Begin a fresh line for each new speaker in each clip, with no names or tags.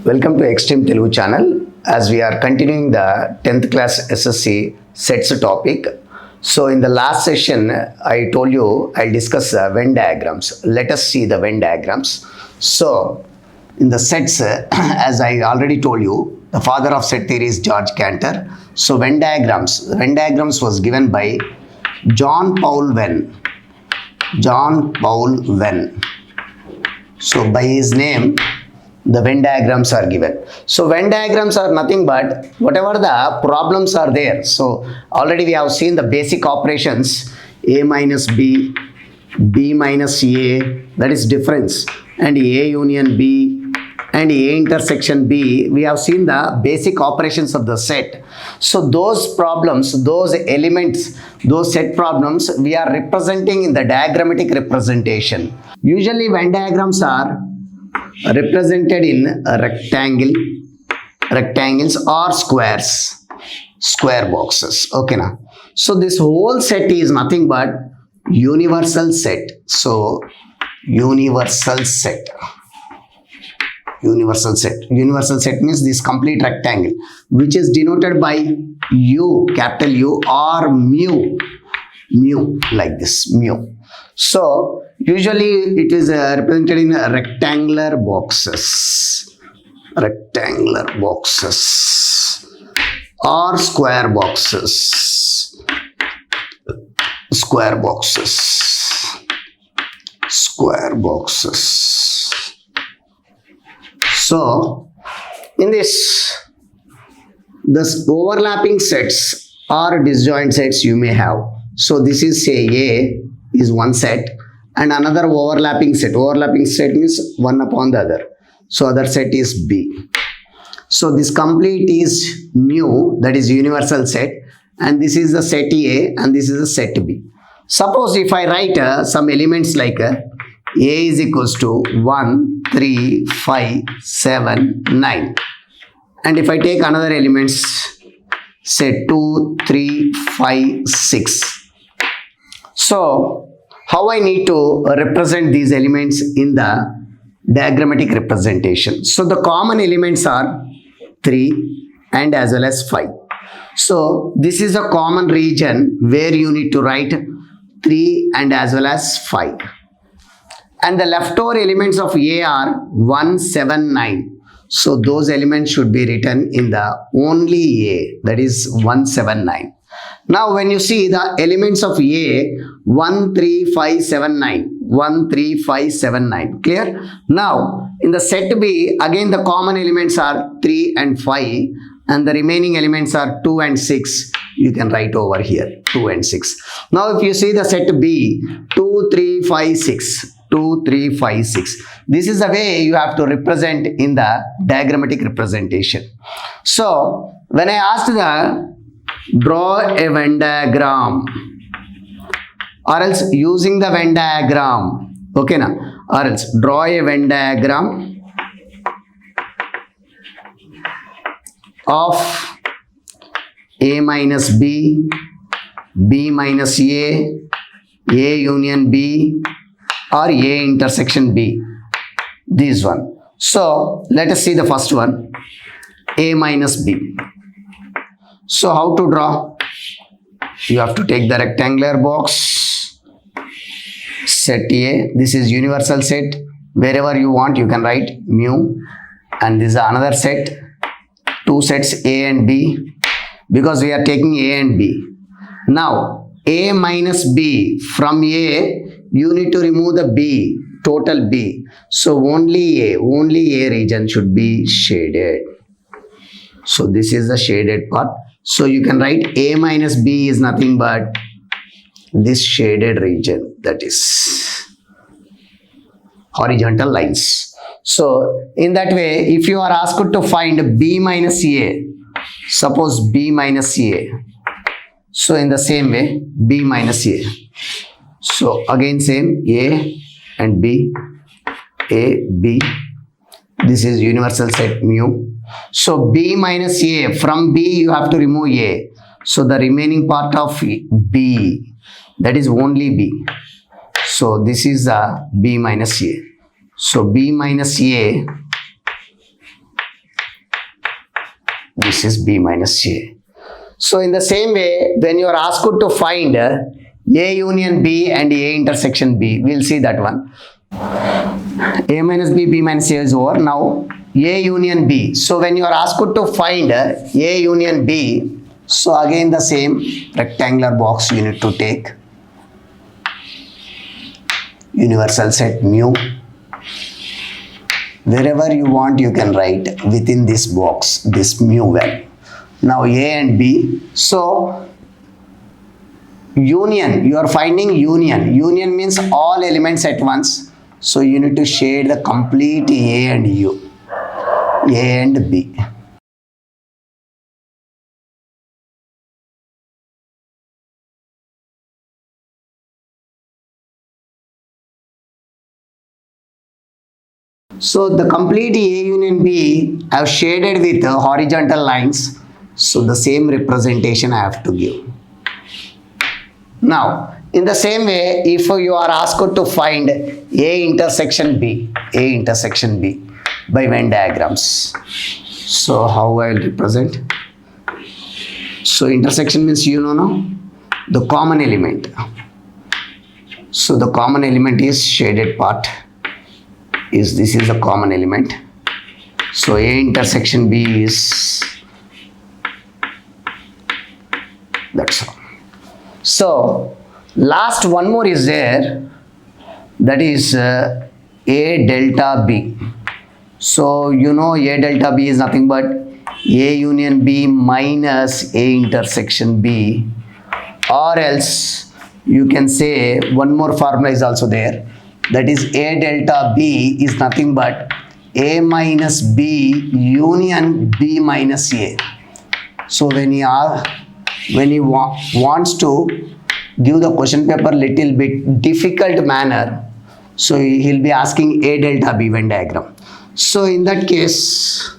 Welcome to Extreme Telugu channel. As we are continuing the 10th class SSC sets topic. So in the last session, I told you I'll discuss Venn diagrams. Let us see the Venn diagrams. So in the sets, as I already told you, the father of set theory is George Cantor. So Venn diagrams was given by John Paul Venn. So by his name, the Venn diagrams are given. So Venn diagrams are nothing but whatever the problems are there. So already we have seen the basic operations, A minus B, B minus A, that is difference, and A union B and A intersection B. We have seen the basic operations of the set. So those problems, those elements, those set problems, we are representing in the diagrammatic representation. Usually Venn diagrams are represented in a rectangles or square boxes. Okay now. So this whole set is nothing but universal set. So universal set means this complete rectangle, which is denoted by U, capital U, or mu, like this, mu. So usually it is represented in rectangular boxes or square boxes. So in this overlapping sets or disjoint sets you may have. So this is, say, A is one set and another overlapping set. Overlapping set means one upon the other. So other set is B. So this complete is mu, that is universal set, and this is the set A and this is the set B. Suppose if I write some elements like A is equals to 1, 3, 5, 7, 9. And if I take another elements, say 2, 3, 5, 6. So how I need to represent these elements in the diagrammatic representation? So the common elements are 3 and as well as 5. So this is a common region where you need to write 3 and as well as 5. And the leftover elements of A are 1, 7, 9. So those elements should be written in the only A, that is 1, 7, 9. Now when you see the elements of A, 1, 3, 5, 7, 9. 1, 3, 5, 7, 9. Clear? Now in the set B, again the common elements are 3 and 5 and the remaining elements are 2 and 6. You can write over here 2 and 6. Now if you see the set B, 2, 3, 5, 6. 2, 3, 5, 6. This is the way you have to represent in the diagrammatic representation. So when I asked the draw a Venn diagram or else using the Venn diagram, okay now, or else draw a Venn diagram of A minus B, B minus A union B, or A intersection B, this one. So let us see the first one, A minus B. So how to draw? You have to take the rectangular box, set A, this is universal set, wherever you want you can write mu, and this is another set, two sets A and B, because we are taking A and B. Now A minus B, from A you need to remove the B, total B. So only A region should be shaded. So this is the shaded part. So you can write A minus B is nothing but this shaded region, that is horizontal lines. So in that way, if you are asked to find B minus A, suppose B minus A. So in the same way, B minus A. So again same, A and B, A, B. This is universal set mu. So B minus A, from B you have to remove A. So the remaining part of B, that is only B. So this is B minus A. So B minus A This is B minus A. So in the same way, when you are asked to find A union B and A intersection B, we'll see that one. A minus B, B minus A is over. Now A union B. So when you are asked to find A union B, so again the same rectangular box you need to take. Universal set mu. Wherever you want you can write within this box, this mu value. Now A and B. So union, you are finding union. Union means all elements at once. So you need to shade the complete A and U. A and B. So the complete A union B I have shaded with horizontal lines. So the same representation I have to give. Now in the same way, if you are asked to find A intersection B by Venn diagrams. So how I will represent? So intersection means you know now the common element. So the common element is shaded part. This is the common element. So A intersection B is, that's all. So last one more is there, that is A delta B. So you know A delta B is nothing but A union B minus A intersection B, or else you can say one more formula is also there, that is A delta B is nothing but A minus B union B minus A. So when he wants to give the question paper little bit difficult manner, so he'll be asking A delta B Venn diagram. So in that case,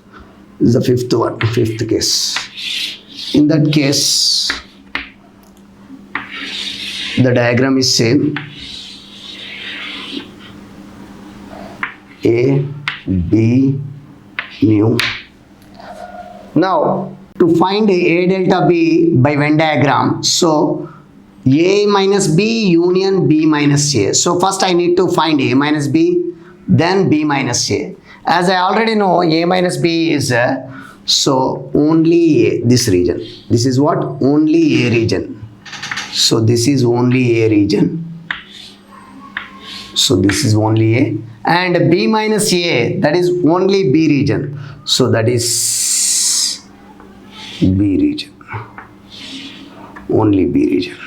this is the fifth case. In that case, the diagram is same. A, B, mu. Now to find A delta B by Venn diagram, so A minus B union B minus A. So first I need to find A minus B, then B minus A. As I already know, A minus B is so only A, this region. This is what? Only A region. So this is only A region. So this is only A. And B minus A, that is only B region. So that is B region. Only B region.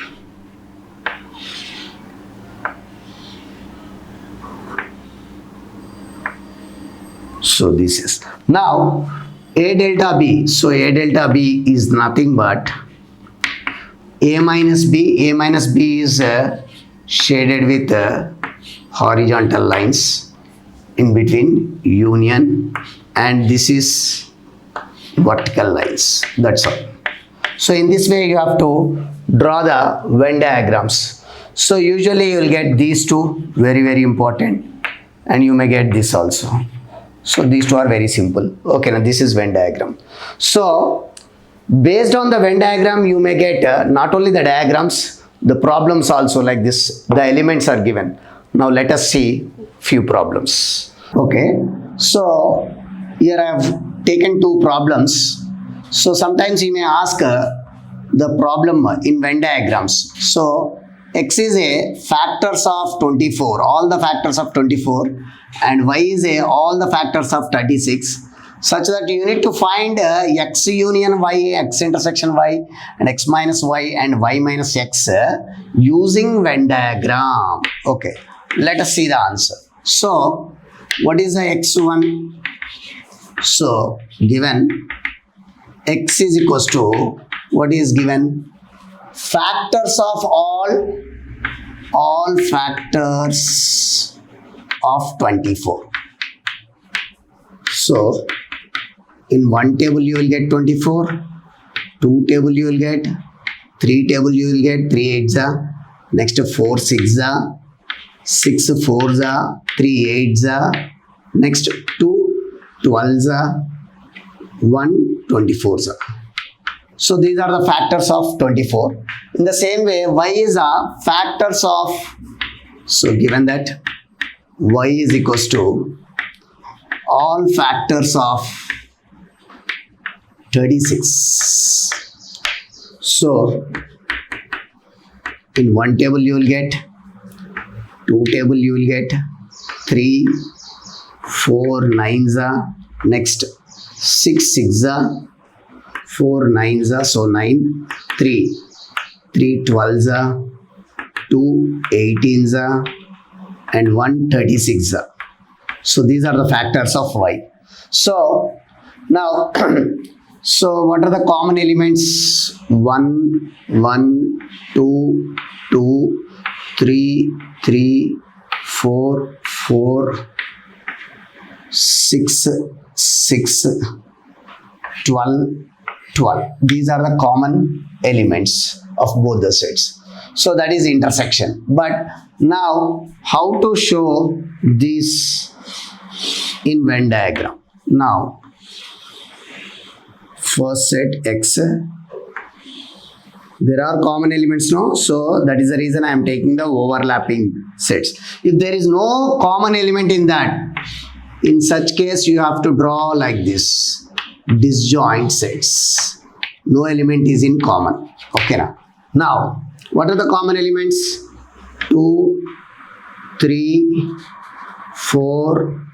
So this is. Now A delta B. So A delta B is nothing but A minus B. A minus B is shaded with horizontal lines in between union, and this is vertical lines. That's all. So in this way you have to draw the Venn diagrams. So usually you will get these two, very important, and you may get this also. So these two are very simple. Okay, now this is Venn diagram. So based on the Venn diagram you may get not only the diagrams, the problems also like this. The elements are given. Now let us see few problems. Okay, so here I have taken two problems. So sometimes you may ask the problem in Venn diagrams. So X is a factors of 24, all the factors of 24, and Y is a all the factors of 36, such that you need to find X union Y, X intersection Y, and X minus Y and Y minus X using Venn diagram. Okay, let us see the answer. So what is the X1? So given X is equals to, what is given? Factors of all factors of 24. So in one table you will get 24, two table you will get, three table you will get 3 8s are, next 4 6s are, 6 4s are, 3 8s are, next 2 12s are, 124. So these are the factors of 24. In the same way, y is a factors of, so given that y is equals to all factors of 36. So in one table you will get, two table you will get 3, 4 nines are, next 6 6 are, 4 nines are, so 9, 3 12s are, 2 18s are, and 1 36 are. So these are the factors of y. So now so what are the common elements? 1 1 2 2 3 3 4 4 6 6 12 12. These are the common elements of both the sets. So that is intersection. But now how to show this in Venn diagram? Now first set x, there are common elements, no? So that is the reason I am taking the overlapping sets. If there is no common element in that, in such case you have to draw like this, disjoint sets. No element is in common. Okay now what are the common elements? 2 3 4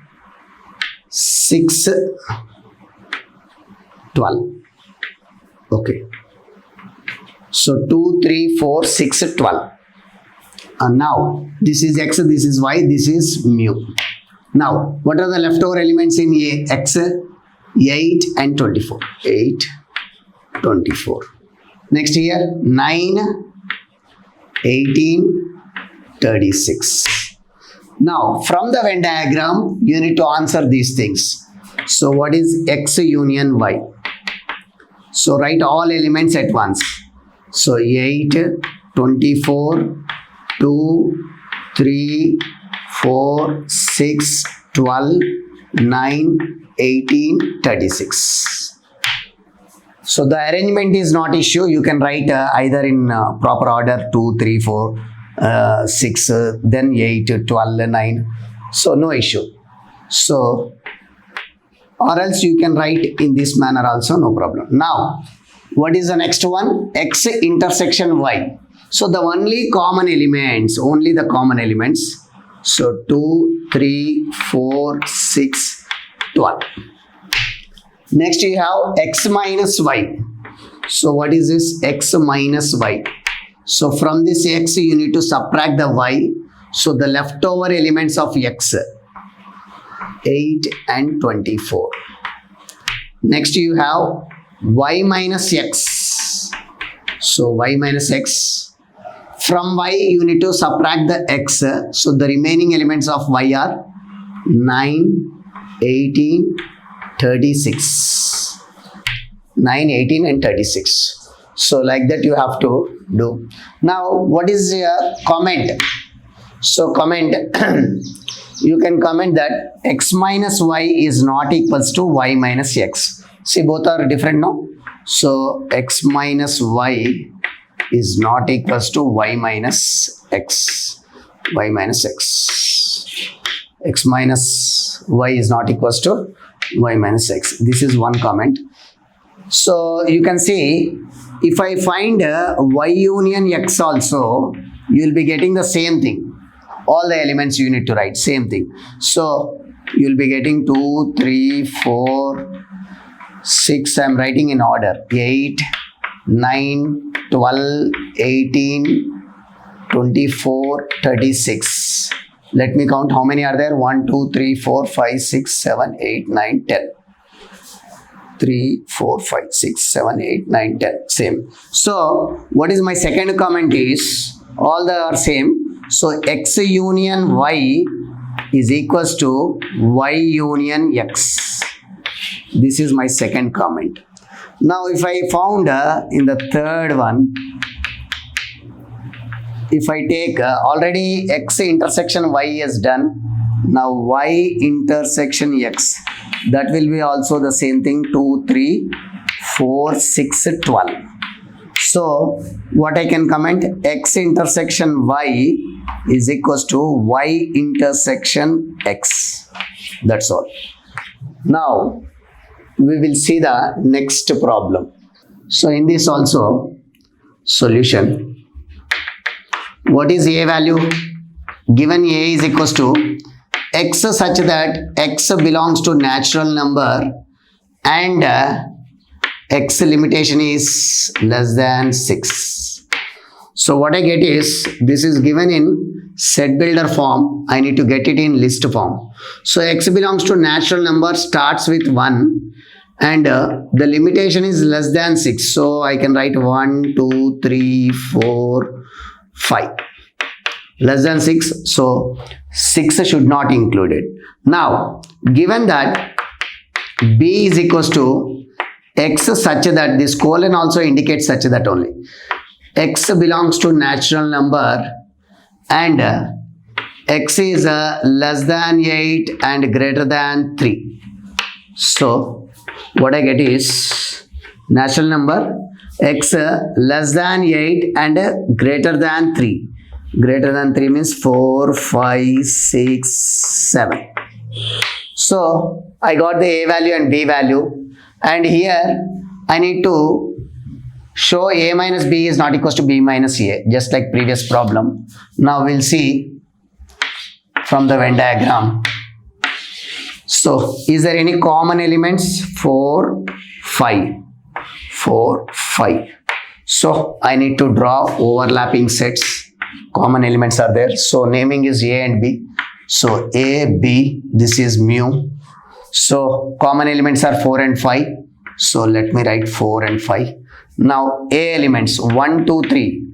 6 12. Okay, so 2 3 4 6 12. And now this is x, this is y, this is mu. Now what are the leftover elements in A? X, 8 and 24. 8 24. Next here 9 18 36. Now from the Venn diagram you need to answer these things. So what is x union y? So write all elements at once. So 8 24 2 3 4 6 12 9 18 36. So the arrangement is not issue. You can write either in proper order 2 3 4 6 then 8 12 9. So no issue. So or else you can write in this manner also, no problem. Now what is the next one? X intersection y. So the only common elements, only the common elements. So 2 3 4 6 12. Next you have x minus y. So what is this? X minus y. So from this x you need to subtract the y. So the leftover elements of x, 8 and 24. Next you have y minus x. So y minus x. From y you need to subtract the x. So the remaining elements of y are 9, 18, 36. 9, 18 and 36. So like that you have to do. Now what is your comment? So comment you can comment that x minus y is not equals to y minus x. See, both are different, no? So x minus y is not equals to y minus x. Y minus x. X minus y is not equals to y minus x. This is one comment. So you can see, if I find y union x also, you will be getting the same thing. All the elements you need to write same thing. So you will be getting 2 3 4 6. I am writing in order. 8 9 12 18 24 36. Let me count how many are there. 1 2 3 4 5 6 7 8 9 10. 3 4 5 6 7 8 9 10. Same. So what is my second comment is, all the are same. So x union y is equals to y union x. This is my second comment. Now if I found in the third one, if I take already x intersection y is done. Now y intersection x. that will be also the same thing, 2, 3, 4, 6, 12. So what I can comment, x intersection y is equals to y intersection x. That's all. Now we will see the next problem. So in this also solution, what is a value? Given a is equals to x such that x belongs to natural number and x limitation is less than 6. So what I get is, this is given in set builder form, I need to get it in list form. So x belongs to natural number starts with 1 and the limitation is less than 6. So I can write 1, 2, 3, 4, 5. Less than 6, so 6 should not include it. Now given that b is equals to x such that, this colon also indicates such that only, x belongs to natural number and x is less than 8 and greater than 3. So what I get is natural number x less than 8 and greater than 3. Greater than 3 means 4, 5, 6, 7. So I got the a value and b value, and here I need to show a minus b is not equals to b minus a, just like previous problem. Now we'll see from the Venn diagram. So is there any common elements? 4, 5. 4, 5. So I need to draw overlapping sets. Common elements are there. So naming is a and b. So a, b, this is mu. So common elements are 4 and 5. So let me write 4 and 5. Now a elements 1, 2, 3.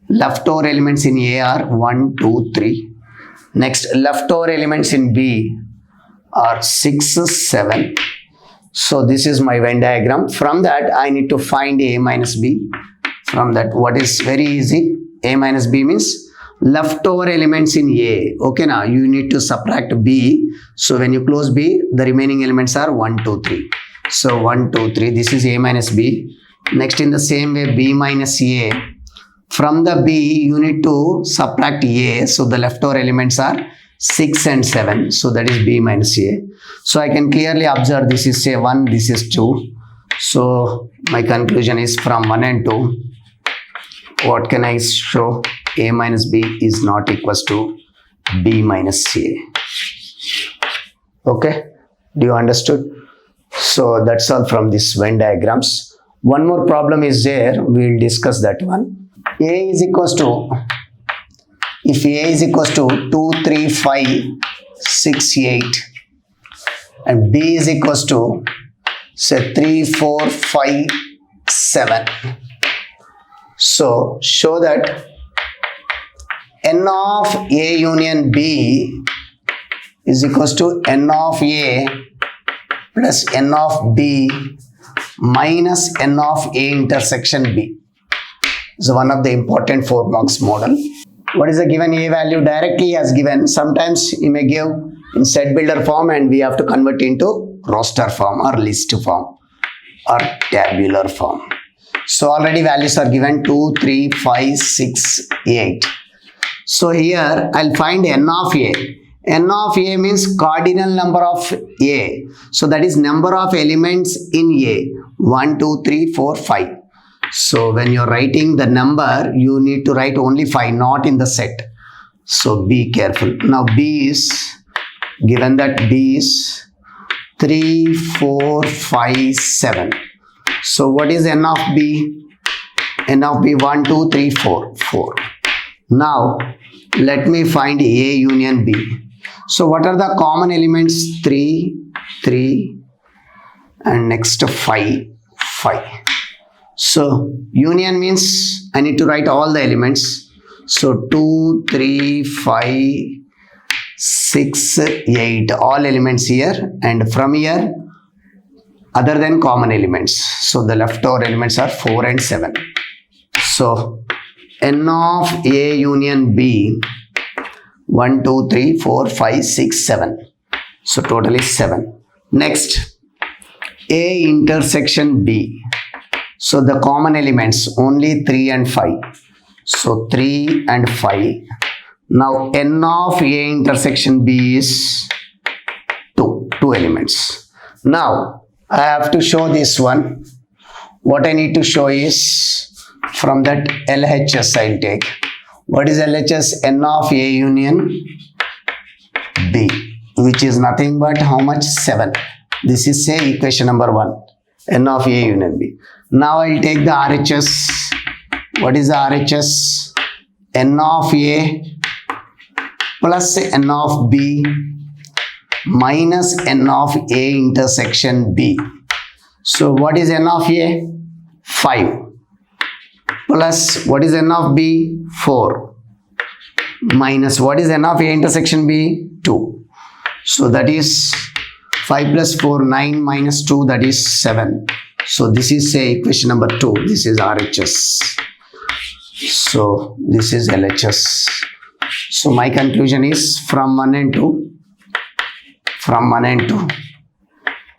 Leftover elements in a are 1, 2, 3. Next leftover elements in b are 6, 7. So this is my Venn diagram. From that I need to find a minus b. From that, what is very easy, a minus b means leftover elements in a. Okay, now you need to subtract b. So when you close b, the remaining elements are 1, 2, 3. So 1, 2, 3, this is a minus b. Next in the same way, b minus a. From the b, you need to subtract a. So the leftover elements are 6 and 7. So that is b minus a. So I can clearly observe this is say 1, this is 2. So my conclusion is from 1 and 2. What can I show? A minus b is not equals to b minus a. Okay, do you understood? So that's all from this Venn diagrams. One more problem is there, we will discuss that one. A is equals to, if a is equals to 2, 3, 5, 6, 8 and b is equals to say 3, 4, 5, 7. So show that n of a union b is equals to n of a plus n of b minus n of a intersection b. So one of the important 4 marks model. What is the given a value? Directly as given. Sometimes you may give in set builder form and we have to convert into roster form or list form or tabular form. So already values are given 2, 3, 5, 6, 8. So here I'll find n of a. N of a means cardinal number of a. So that is number of elements in a. 1, 2, 3, 4, 5. So when you're writing the number, you need to write only 5, not in the set. So be careful. Now b is, given that b is 3, 4, 5, 7. So what is n of b? N of b 1, 2, 3, 4. 4. Now let me find a union b. So what are the common elements? 3, 3 and next 5, 5. So union means I need to write all the elements. So 2, 3, 5, 6, 8, all elements here, and from here other than common elements. So the leftover elements are 4 and 7. So n of a union b 1, 2, 3, 4, 5, 6, 7. So total is 7. Next, A intersection B. So the common elements only 3 and 5. So 3 and 5. Now n of A intersection B is 2 elements. Now I have to show this one. What I need to show is from that LHS I'll take. What is LHS? N of A union B, which is nothing but how much? 7. This is say equation number 1. N of A union B. Now I'll take the RHS. What is the RHS? N of A plus N of B minus N of A intersection B. So what is N of A? 5. Plus what is N of B? 4. Minus what is N of A intersection B? 2. So that is 5 plus 4, 9 minus 2, that is 7. So this is say equation number 2. This is RHS. So this is LHS. So my conclusion is from 1 and 2,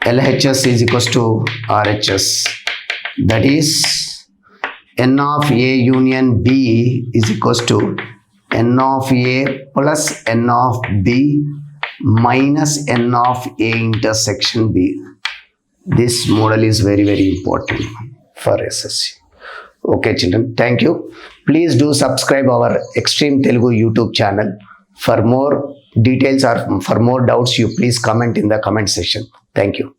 LHS is equals to RHS. That is N of A union B is equals to N of A plus N of B minus N of A intersection B. This model is very, very important for SSC. Okay, children. Thank you. Please do subscribe our Extreme Telugu YouTube channel. For more details or for more doubts, you please comment in the comment section. Thank you.